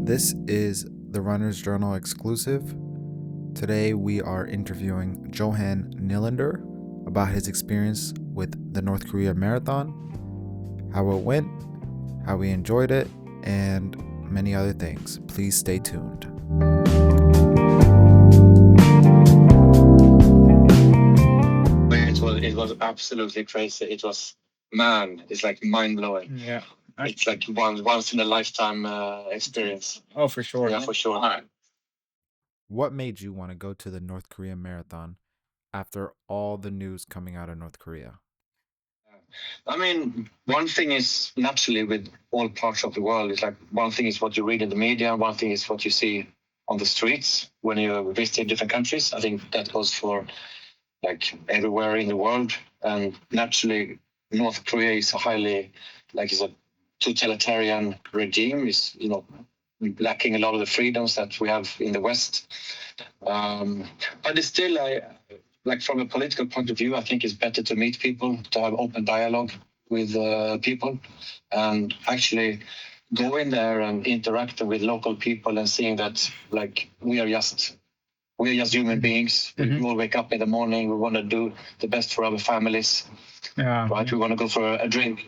This is the Runner's Journal exclusive. Today we are interviewing Johan Nylander about his experience with the North Korea Marathon, how it went, how he enjoyed it, and many other things. Please stay tuned. It was absolutely crazy. It's like mind blowing. Yeah. It's like once in a lifetime experience. Oh, for sure. Yeah, for sure. What made you want to go to the North Korea Marathon after all the news coming out of North Korea? I mean, one thing is naturally with all parts of the world, it's like one thing is what you read in the media, one thing is what you see on the streets when you visit different countries. I think that goes for like everywhere in the world. And naturally, North Korea is it's a totalitarian regime. Is lacking a lot of the freedoms that we have in the West. But it's still like from a political point of view, I think it's better to meet people, to have open dialogue with people, and actually go in there and interact with local people and seeing that like we are just human beings. Mhm. We all wake up in the morning. We want to do the best for our families, Yeah. right? We want to go for a drink.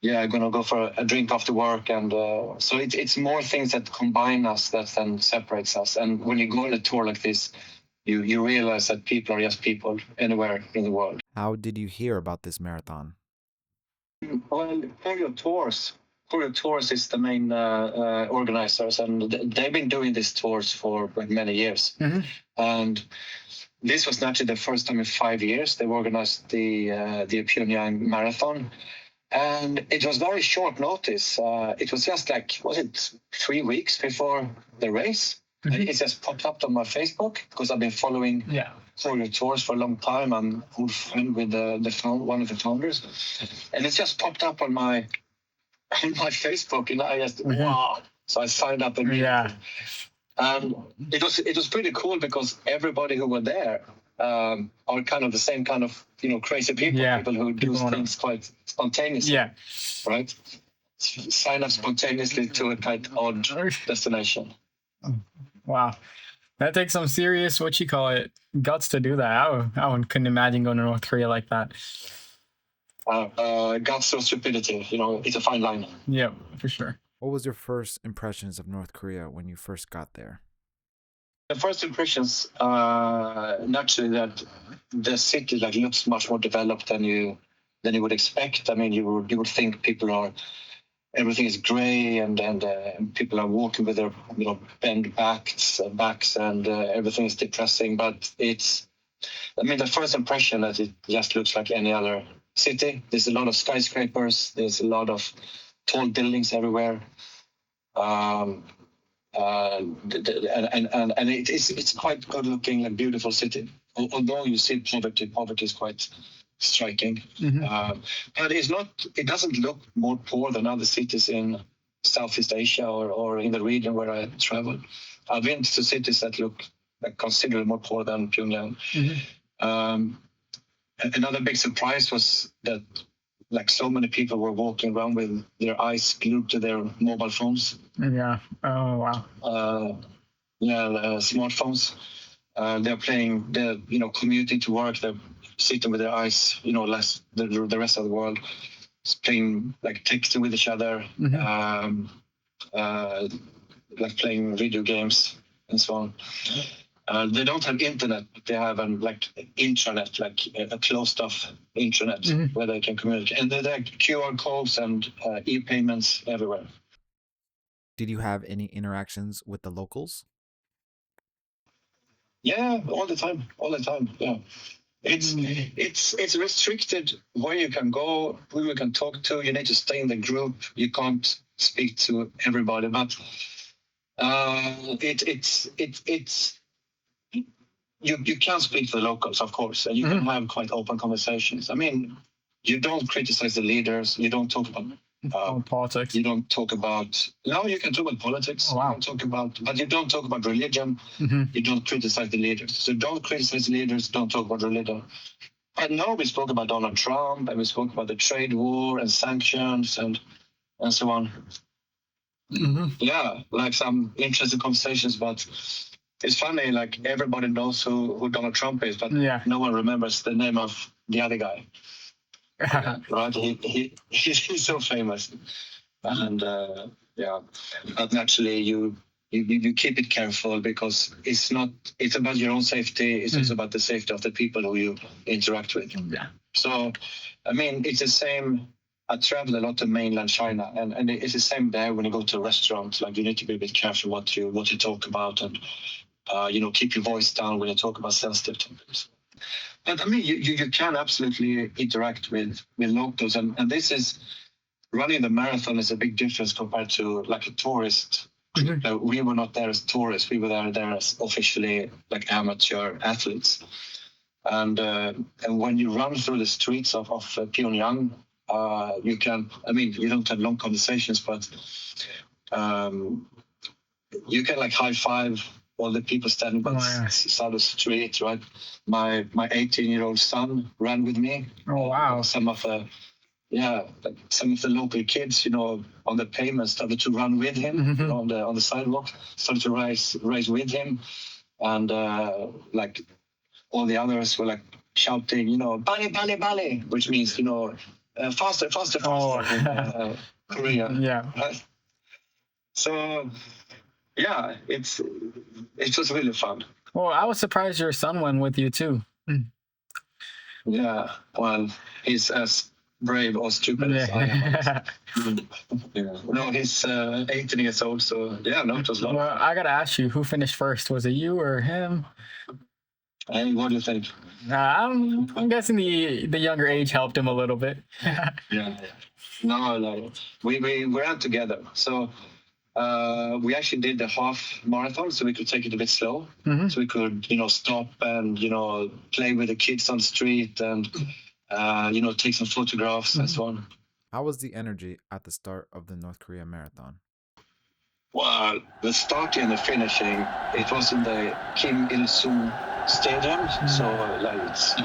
Yeah, going to go for a drink after work. And so it's more things that combine us than separates us. And when you go on a tour like this, you realize that people are just people anywhere in the world. How did you hear about this marathon? Well, Choreo Tours is the main organizers, and they've been doing these tours for like many years. Mhm. And this was naturally the first time in 5 years they've organized the Pyongyang marathon. And it was very short notice. It was just like, was it 3 weeks before the race? Mhm. It just popped up on my Facebook because I've been following Yeah. Choreo Tours for a long time. I'm a good friend with one of the founders. And it just popped up on my Facebook, and I just, Mhm. wow. So I signed up immediately. Yeah. And it was pretty cool because everybody who were there are kind of the same kind of crazy people, Yeah, people who do people wanna- things quite spontaneously, Yeah. right? Sign up spontaneously to a quite odd destination. Wow. That takes some serious, guts to do that. I couldn't imagine going to North Korea like that. Guts or stupidity, it's a fine line. Yeah, for sure. What was your first impressions of North Korea when you first got there? The first impressions, naturally, that the city like looks much more developed than you would expect. I mean, you would think everything is grey and people are walking with their bent backs and everything is depressing. But the first impression that it just looks like any other city. There's a lot of skyscrapers. There's a lot of tall buildings everywhere. And it's quite good looking, like beautiful city. Although you see poverty is quite striking. Mhm. But it doesn't look more poor than other cities in Southeast Asia or in the region where I travel. I've been to cities that look like considerably more poor than Pyongyang. Mhm. Another big surprise was that like so many people were walking around with their eyes glued to their mobile phones. Yeah. Oh, wow. Smartphones. They're commuting to work. They're sitting with their eyes, less the rest of the world, playing like texting with each other, Mhm. like playing video games and so on. They don't have internet, but they have like intranet, like a closed off intranet Mhm. where they can communicate. And there are QR codes and e-payments everywhere. Did you have any interactions with the locals? Yeah, all the time. Yeah. It's restricted where you can go, who you can talk to. You need to stay in the group. You can't speak to everybody. But you can speak to the locals, of course, and you can have quite open conversations. I mean, you don't criticize the leaders. You don't talk about Politics. you don't talk about. No, you can talk about politics. Oh, wow. You can talk about, but you don't talk about religion. Mhm. You don't criticize the leaders. So don't criticize the leaders. Don't talk about religion. But no, we spoke about Donald Trump and we spoke about the trade war and sanctions and so on. Yeah, like some interesting conversations, but it's funny, like everybody knows who Donald Trump is, but Yeah. no one remembers the name of the other guy. Right? He's so famous. And yeah, but naturally you keep it careful because it's about your own safety. It's also about the safety of the people who you interact with. Yeah. So, I mean, it's the same. I travel a lot to mainland China, and it's the same there when you go to a restaurant. Like you need to be a bit careful what you talk about, and keep your voice down when you talk about sensitive topics. But I mean, you can absolutely interact with locals, and this is running the marathon is a big difference compared to like a tourist. We were not there as tourists; we were there as officially like amateur athletes. And when you run through the streets of Pyongyang, you can. I mean, you don't have long conversations, but you can like high five all the people standing by the side of the street, right? My 18-year-old son ran with me. Oh wow! Some of the local kids, on the pavement started to run with him on the sidewalk, started to race with him, and like all the others were like shouting, "Bali, Bali, Bali," which means faster, faster, faster in Korean. Yeah. Right? So yeah, it was really fun. Well, I was surprised your son went with you too. Yeah, well, he's as brave or stupid as I am. Yeah. No, he's 18 years old, so yeah, no, it was a lot. Well, I gotta ask you, who finished first? Was it you or him? Hey, what do you think? I'm guessing the younger age helped him a little bit. Yeah. No, we ran together. So we actually did the half marathon, so we could take it a bit slow. So we could, stop and play with the kids on the street and take some photographs and so on. How was the energy at the start of the North Korea marathon? Well, the starting and the finishing, it was in the Kim Il-sung Stadium. So it's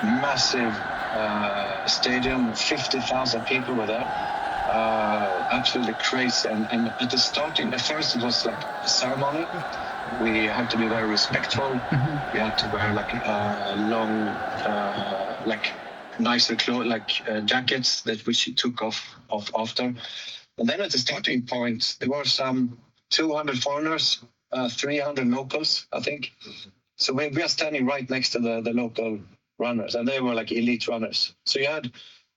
massive stadium, 50,000 people were there. Absolutely crazy. And at the starting, at first it was like a ceremony. We had to be very respectful. We had to wear like long, like nicer clothes, like jackets that which took off after. And then at the starting point, there were some 200 foreigners, 300 locals, I think. So we are standing right next to the local runners, and they were like elite runners. So you had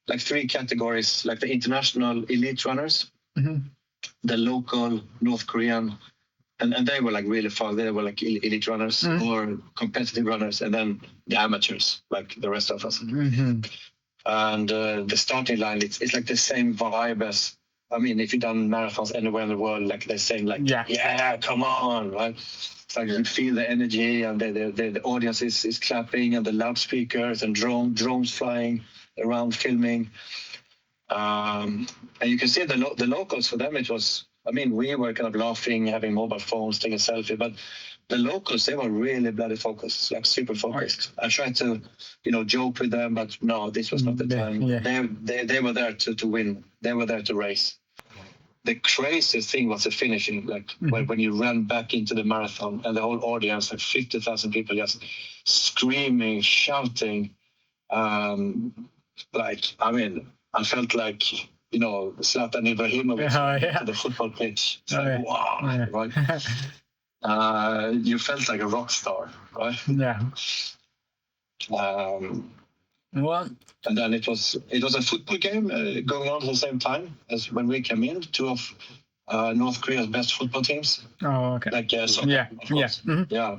like three categories, like the international elite runners, the local North Korean, and they were like really fast. They were like elite runners or competitive runners, and then the amateurs, like the rest of us. And the starting line, it's like the same vibe as, I mean, if you've done marathons anywhere in the world, like they're saying like, yeah, come on, right? It's like you feel the energy, and the audience is clapping, and the loudspeakers and drones flying around filming. And you can see the locals, for them it was, I mean, we were kind of laughing, having mobile phones, taking a selfie, but the locals, they were really bloody focused, like super focused. I tried to, joke with them, but no, this was not the time. They were there to win. They were there to race. The craziest thing was the finishing, like when you ran back into the marathon and the whole audience, like 50,000 people just screaming, shouting. Like, I mean, I felt like, Zlatan Ibrahimovic to the football pitch. It's like, wow, right? You felt like a rock star, right? Yeah. Well, and then it was a football game going on at the same time as when we came in. Two of North Korea's best football teams. Oh, okay. Like soccer, of course. Yeah,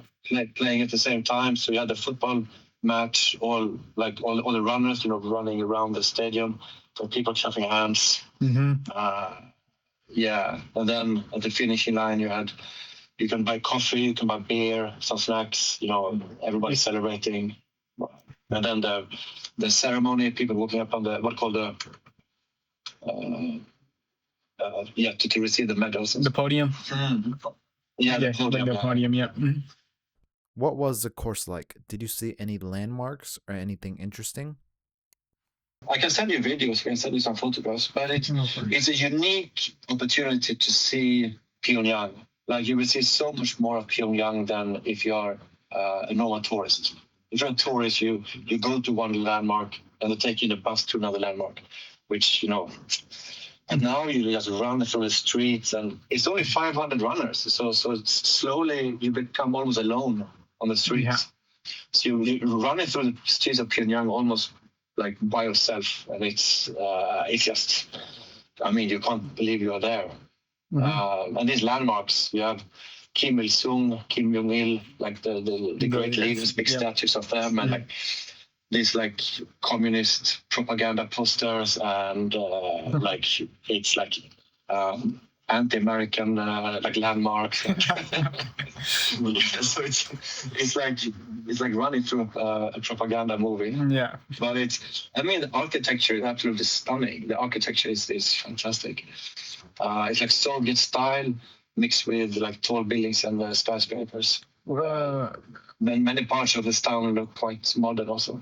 playing at the same time. So you had the football match, all the runners, running around the stadium, so people clapping hands. Yeah, and then at the finishing line, you can buy coffee, you can buy beer, some snacks. Everybody's celebrating. And then the ceremony, people walking up on the to receive the medals. The podium. Yeah, the podium. The podium. Yeah. What was the course like? Did you see any landmarks or anything interesting? I can send you videos, I can send you some photographs, but it's a unique opportunity to see Pyongyang. Like you will see so much more of Pyongyang than if you are a normal tourist. If you're a tourist, you go to one landmark and they take you in a bus to another landmark, which, and now you just run through the streets and it's only 500 runners. So it's slowly you become almost alone on the streets. Yeah. So you're running through the streets of Pyongyang almost like by yourself. And it's just, I mean, you can't believe you are there. And these landmarks, you have Kim Il-sung, Kim Jong-il, like the great leaders, big statues of them, and like these like communist propaganda posters, and like it's like anti-American like landmarks. So it's like running through a propaganda movie. Yeah. But the architecture is absolutely stunning. The architecture is fantastic. It's like Soviet style mixed with like tall buildings and skyscrapers. Then many parts of this town look quite modern also.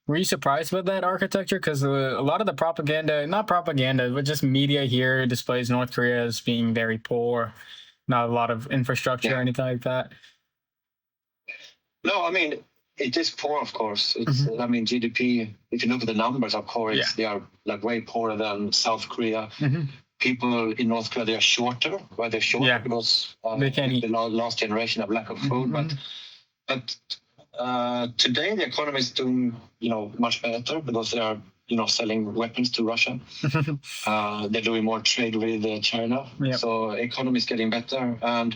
Were you surprised with that architecture? Because a lot of the propaganda, not propaganda, but just media here displays North Korea as being very poor, not a lot of infrastructure or anything like that. No, I mean, it is poor, of course. It's, I mean, GDP, if you look at the numbers, of course, they are like way poorer than South Korea. People in North Korea, they are shorter. Why they're shorter? Because they can't eat. The last generation of lack of food. But today the economy is doing, much better because they are, selling weapons to Russia. They're doing more trade with China. So economy is getting better. And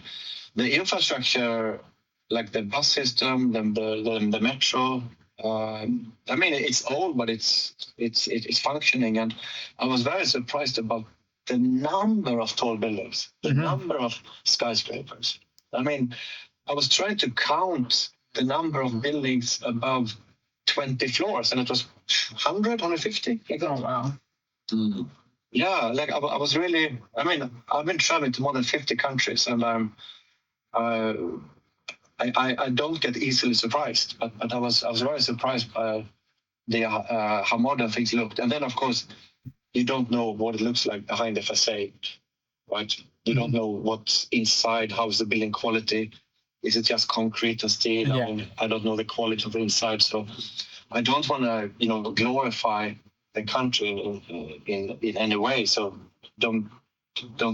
the infrastructure, like the bus system, the metro, I mean, it's old, but it's functioning. And I was very surprised about the number of tall buildings, the number of skyscrapers. I mean, I was trying to count the number of buildings above 20 floors, and it was 100, 150. Like that. Oh, wow. Yeah, like I was really, I mean, I've been traveling to more than 50 countries, and I don't get easily surprised, but I was very surprised by how modern things looked. And then, of course, you don't know what it looks like behind the facade, right? You don't know what's inside. How's the building quality? Is it just concrete and steel? I mean, I don't know the quality of the inside, so I don't want to, glorify the country in any way. So don't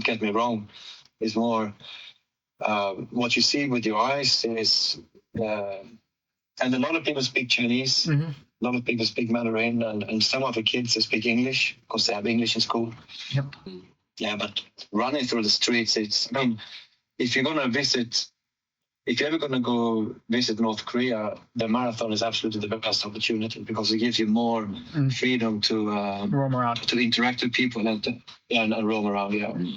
get me wrong. It's more what you see with your eyes is, and a lot of people speak Chinese. A lot of people speak Mandarin, and some of the kids speak English because they have English in school. Yeah, but running through the streets, I mean, if you're ever going to go visit North Korea, the marathon is absolutely the best opportunity because it gives you more freedom to roam around, to interact with people and roam around.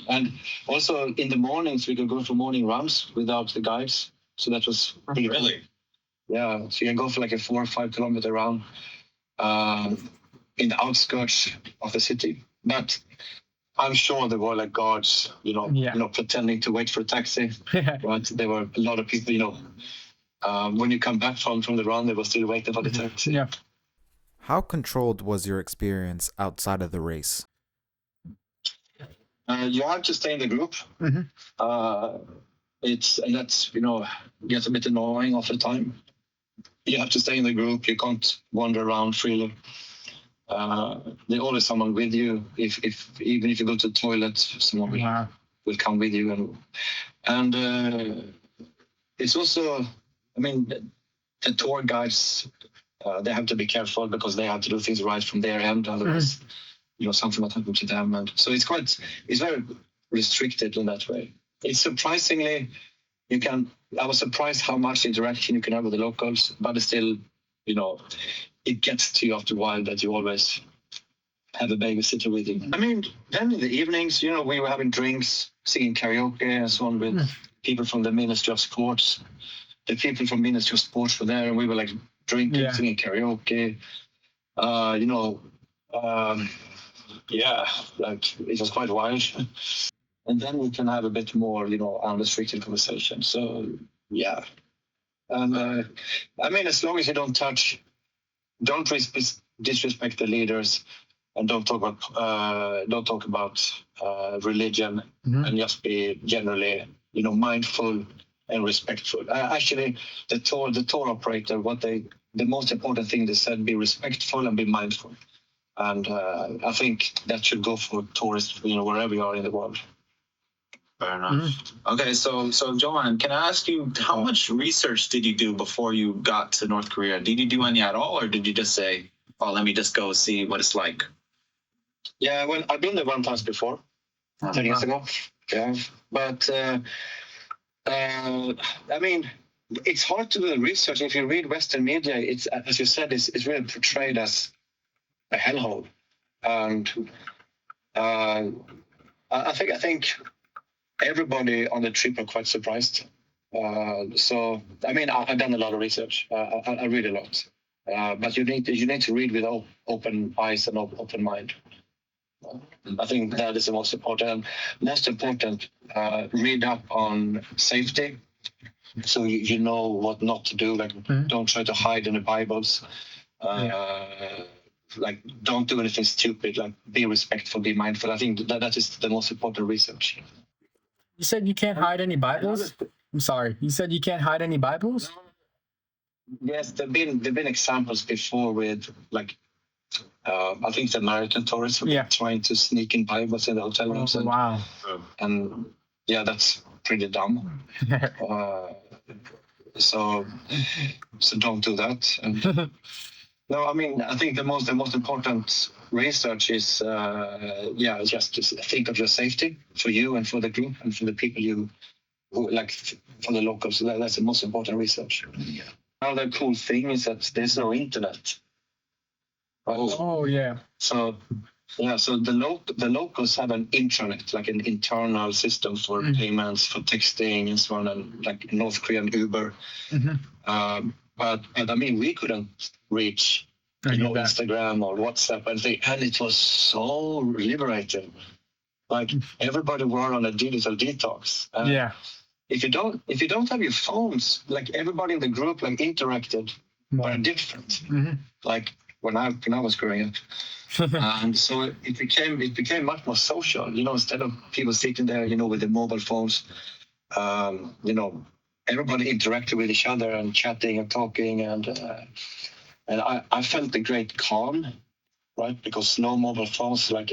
And also in the mornings we could go for morning runs without the guides, so that was pretty cool. Yeah, so you can go for like a 4 or 5 kilometer run in the outskirts of the city. But I'm sure there were like guards, pretending to wait for a taxi. Right? There were a lot of people, when you come back from the run, they were still waiting for the taxi. Yeah. How controlled was your experience outside of the race? You have to stay in the group. That's gets a bit annoying all the time. You have to stay in the group. You can't wander around freely. There's always someone with you. Even if you go to the toilet, someone will come with you. And it's also, I mean, the tour guides, they have to be careful because they have to do things right from their end. Otherwise, something might happen to them. And so it's very restricted in that way. It's surprisingly, I was surprised how much interaction you can have with the locals, but it's still, it gets to you after a while that you always have a babysitter with you. I mean, then in the evenings, we were having drinks, singing karaoke and so on with people from the Ministry of Sports. The people from Ministry of Sports were there, and we were like drinking, singing karaoke. Like it was quite wild. And then we can have a bit more, unrestricted conversation. So, and I mean, as long as you don't disrespect the leaders, and don't talk about religion, and just be generally, mindful and respectful. Actually, the tour operator, the most important thing they said, be respectful and be mindful. And I think that should go for tourists, wherever you are in the world. Fair enough. Okay, so Johan, can I ask you, how much research did you do before you got to North Korea? Did you do any at all, or did you just say, "Oh, let me just go see what it's like"? Yeah, well, I've been there one time before, 10 years ago. Yeah, but I mean, it's hard to do the research. If you read Western media, it's, as you said, it's really portrayed as a hellhole, and I think everybody on the trip are quite surprised. So I mean, I've done a lot of research. I read a lot, but you need to read with open eyes and open mind. I think that is the most important. Most important, read up on safety, so you know what not to do. Like, don't try to hide in the Bibles. Like, don't do anything stupid. Like, be respectful, be mindful. I think that is the most important research. You said you can't hide any Bibles? I'm sorry. You said you can't hide any Bibles? Yes, there've been examples before with, like, I think the American tourists were trying to sneak in Bibles in the hotel rooms. Oh, wow. And yeah, that's pretty dumb. So don't do that. And no, I mean, I think the most important research is just to think of your safety for you and for the group and for the people who like, for the locals. That's the most important research. Yeah. Another cool thing is that there's no internet. Right? Oh yeah. So the locals have an intranet, like an internal system for payments, for texting, and so on, and like North Korean Uber. But I mean, we couldn't reach Instagram or WhatsApp and thing, and it was so liberating. Like, everybody were on a digital detox. If you don't have your phones, like, everybody in the group like interacted very different. Like when I was growing up. And so it became much more social, instead of people sitting there, with their mobile phones, everybody interacted with each other and chatting and talking, and I felt a great calm, right? Because no mobile phones, like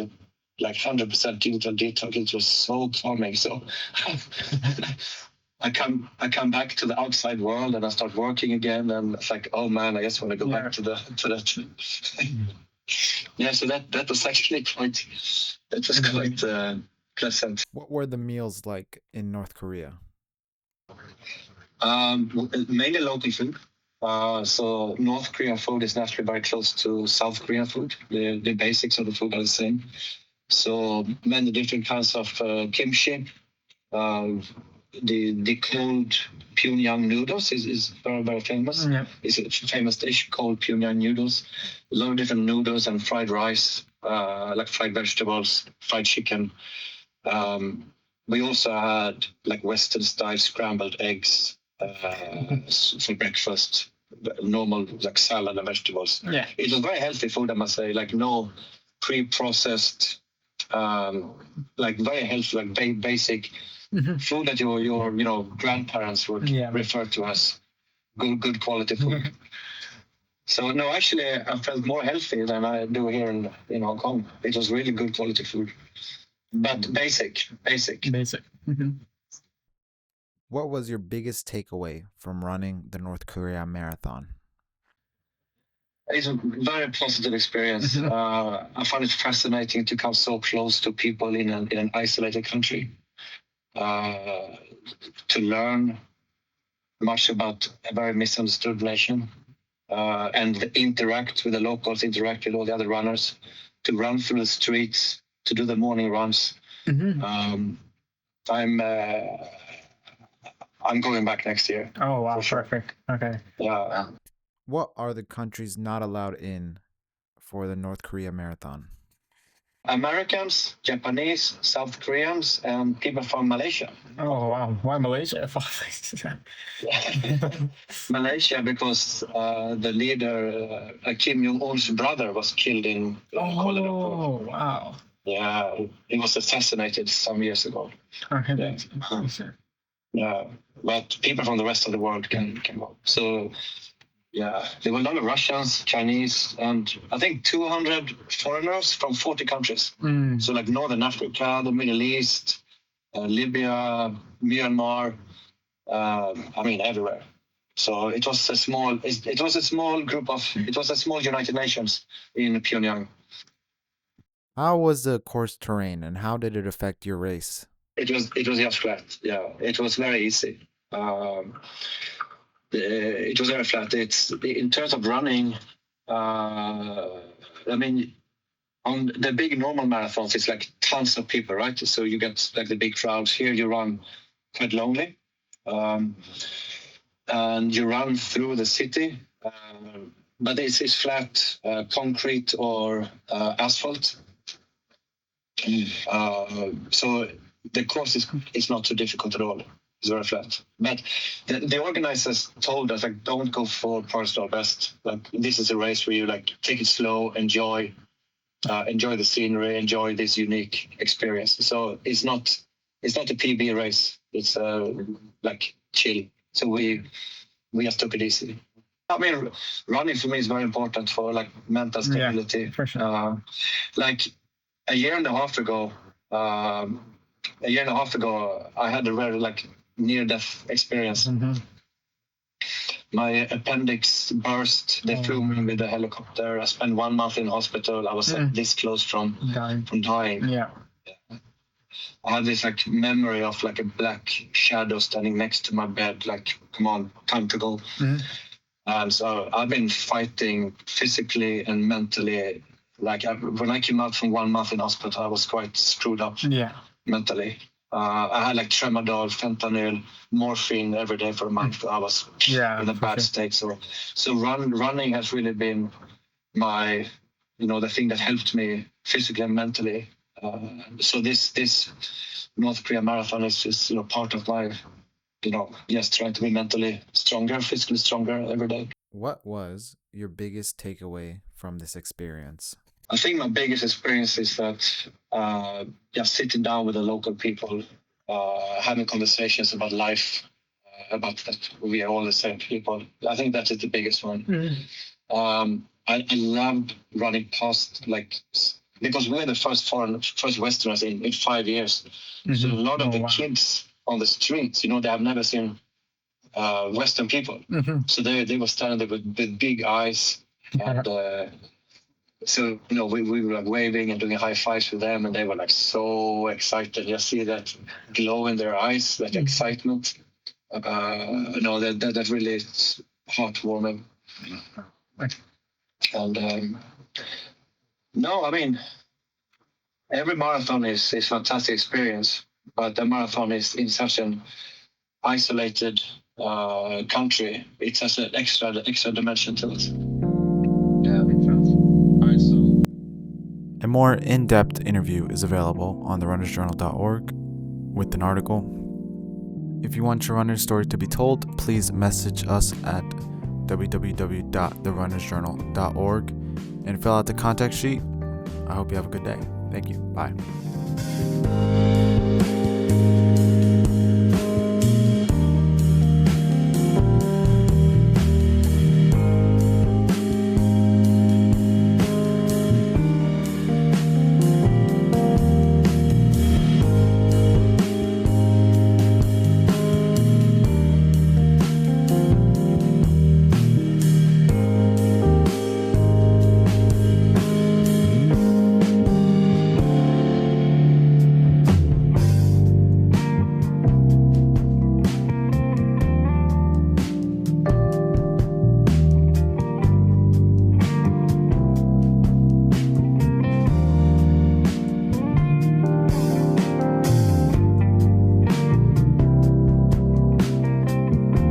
100% digital detox, it was so calming. So I come back to the outside world and I start working again, and it's like, oh man, I just want to go back to that. Yeah, so that was actually quite pleasant. What were the meals like in North Korea? Mainly local food. So North Korean food is naturally very close to South Korean food. The basics of the food are the same. So many different kinds of kimchi. The cold Pyongyang noodles is very, very famous. It's a famous dish called Pyongyang noodles. A lot of different noodles and fried rice, like fried vegetables, fried chicken. We also had like Western style scrambled eggs for breakfast, normal like salad and vegetables. It was very healthy food, I must say. Like, no pre-processed, like very healthy, like basic food that your grandparents would refer to as good quality food. So no, actually, I felt more healthy than I do here in Hong Kong. It was really good quality food, but basic. What was your biggest takeaway from running the North Korea marathon? It's a very positive experience. I find it fascinating to come so close to people in an isolated country, to learn much about a very misunderstood nation, and interact with the locals, interact with all the other runners, to run through the streets, to do the morning runs. I'm going back next year. Oh wow, perfect. Okay. Yeah. What are the countries not allowed in for the North Korea marathon? Americans, Japanese, South Koreans, and people from Malaysia. Oh wow! Why Malaysia? Malaysia, because the leader, Kim Jong-un's brother, was killed in Kuala Lumpur. Oh wow! Yeah, he was assassinated some years ago. Okay. Yeah, but people from the rest of the world can go. So, yeah, there were a lot of Russians, Chinese, and I think 200 foreigners from 40 countries. So, like Northern Africa, the Middle East, Libya, Myanmar. Everywhere. So it was a small. It was a small group of. It was a small United Nations in Pyongyang. How was the course terrain and how did it affect your race? It was just flat. Yeah, it was very easy. It was very flat. It's in terms of running. On the big normal marathons, it's like tons of people, right? So you get like the big crowds. Here you run quite lonely, and you run through the city. But it's flat concrete or asphalt. So the course is not too difficult at all. It's very flat. But the organizers told us, like, don't go for personal best. Like, this is a race where you like take it slow, enjoy the scenery, enjoy this unique experience. So it's not a PB race. It's like chill. So we just took it easy. I mean, running for me is very important for like mental stability. Yeah, for sure. Like a year and a half ago, I had a very like near-death experience. My appendix burst. They flew me with a helicopter. I spent 1 month in hospital. I was like this close from dying. Yeah. I had this like memory of like a black shadow standing next to my bed. Like, come on, time to go. And so I've been fighting physically and mentally. Like when I came out from 1 month in hospital, I was quite screwed up mentally. I had like tramadol, fentanyl, morphine every day for a month. I was in a bad state. So running has really been my, the thing that helped me physically and mentally. So this North Korea marathon is just part of my, trying to be mentally stronger, physically stronger every day. What was your biggest takeaway from this experience? I think my biggest experience is that just sitting down with the local people, having conversations about life, about that we are all the same people. I think that is the biggest one. I love running past, because we're the first Westerners in 5 years. So a lot of the kids on the streets, they have never seen Western people. So they were standing there with big eyes. And so, we were like waving and doing high fives with them, and they were like so excited. You see that glow in their eyes, that excitement. That really is heartwarming. And every marathon is a fantastic experience, but the marathon is in such an isolated country. It has an extra dimension to it. A more in-depth interview is available on therunnerjournal.org with an article. If you want your runner's story to be told, please message us at www.therunnerjournal.org and fill out the contact sheet. I hope you have a good day. Thank you. Bye.